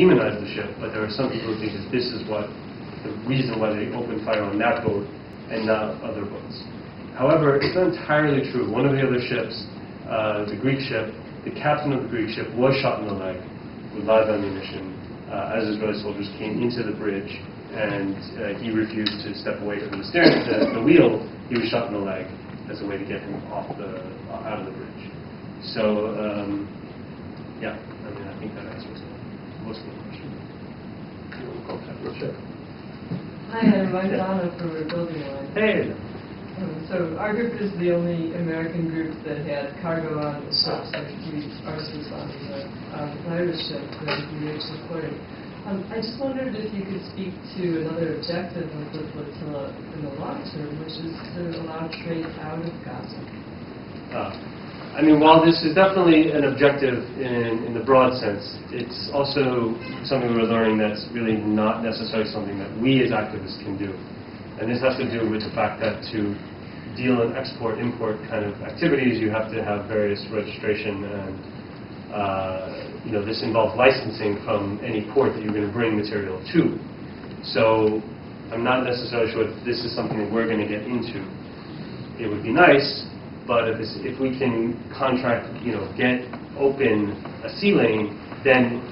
demonize the ship, but there are some people who think that this is what the reason why they opened fire on that boat and not other boats. However, it's not entirely true. One of the other ships, the Greek ship, the captain of the Greek ship was shot in the leg with live ammunition as Israeli soldiers came into the bridge, and he refused to step away from the steering, the wheel. He was shot in the leg as a way to get him out of the bridge. So, yeah, I mean, I think that answers most of the question. Sure. Hi, I'm Donna from Rebuilding Line. Hey. So our group is the only American group that had cargo on the ships, like ours was on the Irish ship that we were supporting. I just wondered if you could speak to another objective of the flotilla in the long term, which is to allow trade out of Gaza. I mean, while this is definitely an objective in the broad sense, it's also something we're learning that's really not necessarily something that we as activists can do. And this has to do with the fact that to deal in export-import kind of activities, you have to have various registration, and this involves licensing from any port that you're going to bring material to. So I'm not necessarily sure if this is something that we're going to get into. It would be nice, but if we can contract, get open a sea lane, then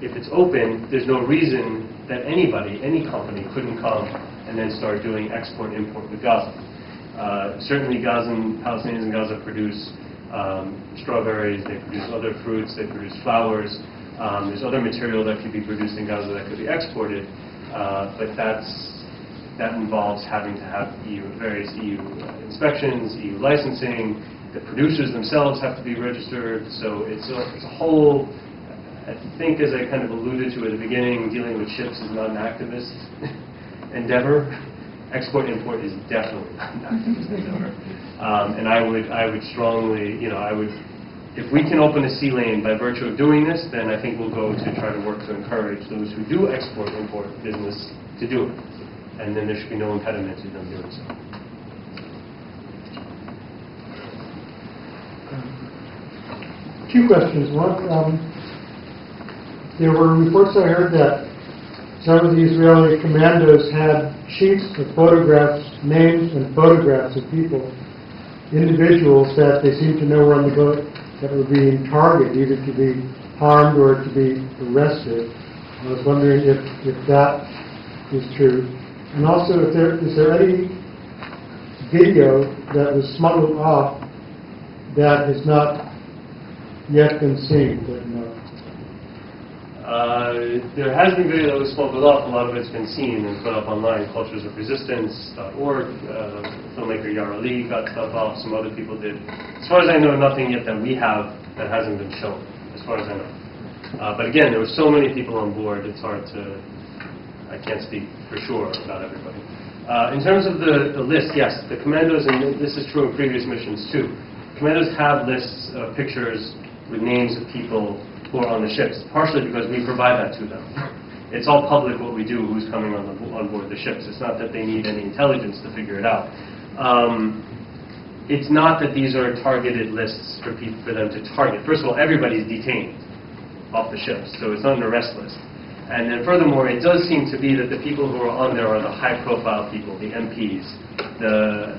if it's open, there's no reason that anybody, any company, couldn't come and then start doing export-import with Gaza. Certainly Palestinians in Gaza produce strawberries, they produce other fruits, they produce flowers. There's other material that could be produced in Gaza that could be exported, but that involves having to have various EU inspections, EU licensing. The producers themselves have to be registered, so it's a whole. I think, as I kind of alluded to at the beginning, dealing with ships is not an activist endeavor. Export-import is definitely not an activist endeavor. And I would strongly, if we can open a sea lane by virtue of doing this, then I think we'll go to try to work to encourage those who do export-import business to do it. And then there should be no impediment to them doing so. Two questions. One, there were reports I heard that some of the Israeli commandos had sheets of photographs, names and photographs of people, individuals that they seemed to know were on the boat that were being targeted, either to be harmed or to be arrested. I was wondering if that is true. And also, is there any video that was smuggled off that has not yet been seen? There has been video that was smuggled off. A lot of it's been seen and put up online. Culturesofresistance.org. Filmmaker Yara Lee got stuff off. Some other people did. As far as I know, nothing yet that we have that hasn't been shown, as far as I know. But again, there were so many people on board, it's hard to... I can't speak for sure about everybody. In terms of the list, yes, the commandos, and this is true in previous missions too, commandos have lists of pictures with names of people who are on the ships, partially because we provide that to them. It's all public what we do, who's coming on board the ships. It's not that they need any intelligence to figure it out. It's not that these are targeted lists for them to target. First of all, everybody's detained off the ships, so it's not an arrest list. And then furthermore, it does seem to be that the people who are on there are the high-profile people, the MPs, the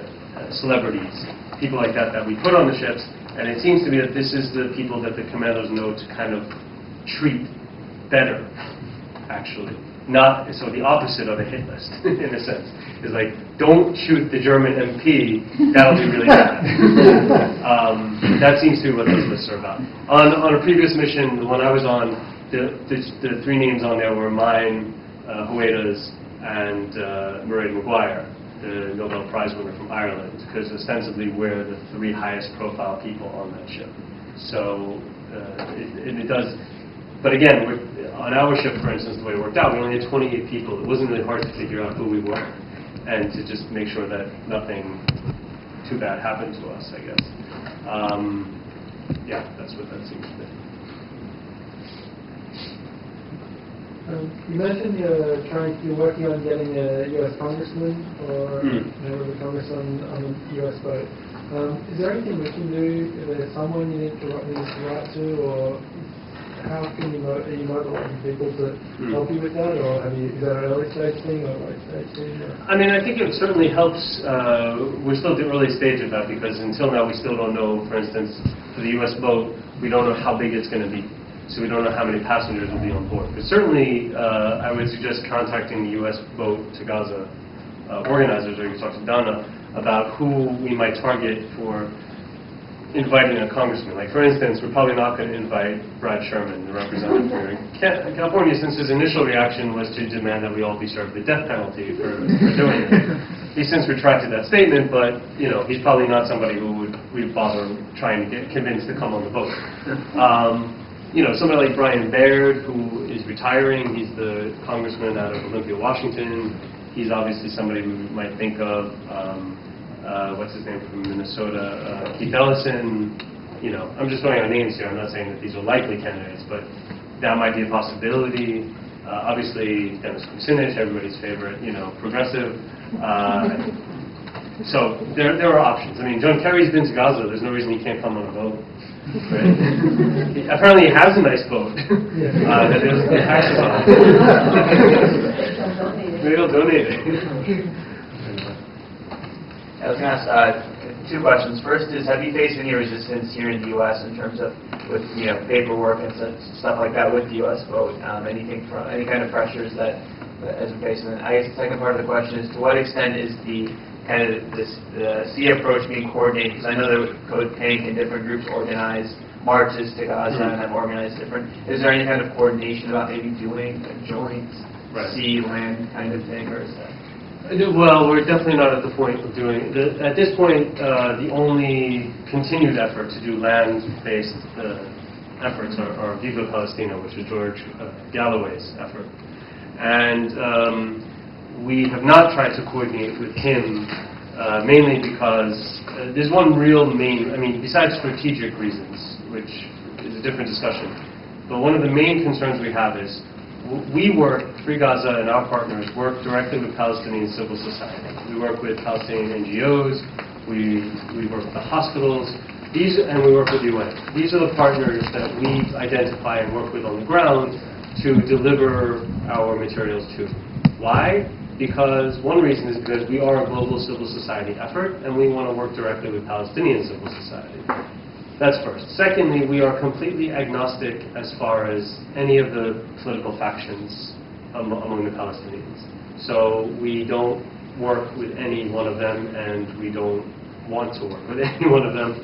celebrities, people like that we put on the ships. And it seems to be that this is the people that the commandos know to kind of treat better, actually. So the opposite of a hit list, in a sense. Is like, don't shoot the German MP, that'll be really bad. That seems to be what those lists are about. On a previous mission, the one I was on, the three names on there were mine, Hueda's, and Mairead Maguire, the Nobel Prize winner from Ireland, because ostensibly we're the three highest profile people on that ship. So it does, but again, on our ship, for instance, the way it worked out, we only had 28 people. It wasn't really hard to figure out who we were and to just make sure that nothing too bad happened to us, I guess. Yeah, that's what that seems to be. You mentioned you're working on getting a U.S. congressman or member of the Congress on the U.S. boat. Is there anything we can do? Is there someone you need to write to, or how can you mobilize people to help you with that, or is that an early stage thing or a late stage thing? I mean, I think it certainly helps. We're still at the early stage of that because until now we still don't know, for instance, for the U.S. boat, we don't know how big it's going to be. So we don't know how many passengers will be on board. But certainly, I would suggest contacting the U.S. boat to Gaza organizers, or you can talk to Donna, about who we might target for inviting a congressman. Like, for instance, we're probably not going to invite Brad Sherman, the representative for California, since his initial reaction was to demand that we all be served the death penalty for doing it. He's since retracted that statement, but, he's probably not somebody who we'd bother trying to get convinced to come on the boat. Somebody like Brian Baird, who is retiring, he's the congressman out of Olympia, Washington. He's obviously somebody we might think of. What's his name from Minnesota? Keith Ellison. I'm just throwing out names here. I'm not saying that these are likely candidates, but that might be a possibility. Obviously, Dennis Kucinich, everybody's favorite, progressive. So there are options. I mean, John Kerry's been to Gaza. There's no reason he can't come on a boat. Right? Apparently, he has a nice boat that he doesn't pay taxes on. Maybe he'll donate it. I was going to ask two questions. First is, have you faced any resistance here in the U.S. in terms of with paperwork and stuff like that with the U.S. vote? Anything from any kind of pressures that as a face? And I guess the second part of the question is, to what extent is the sea approach being coordinated? Because I know that Code Pink and different groups organize marches to Gaza and have organized different. Is there any kind of coordination about maybe doing a joint sea land kind of thing, or is that? Well, we're definitely not at the point of doing it. At this point, the only continued effort to do land-based efforts are Viva Palestina, which is George Galloway's effort. And we have not tried to coordinate with him, mainly because there's one real besides strategic reasons, which is a different discussion, but one of the main concerns we have is we work, Free Gaza and our partners work directly with Palestinian civil society. We work with Palestinian NGOs, we work with the hospitals, and we work with the UN. These are the partners that we identify and work with on the ground to deliver our materials to. Why? Because one reason is because we are a global civil society effort, and we want to work directly with Palestinian civil society. That's first. Secondly, we are completely agnostic as far as any of the political factions among the Palestinians. So we don't work with any one of them, and we don't want to work with any one of them.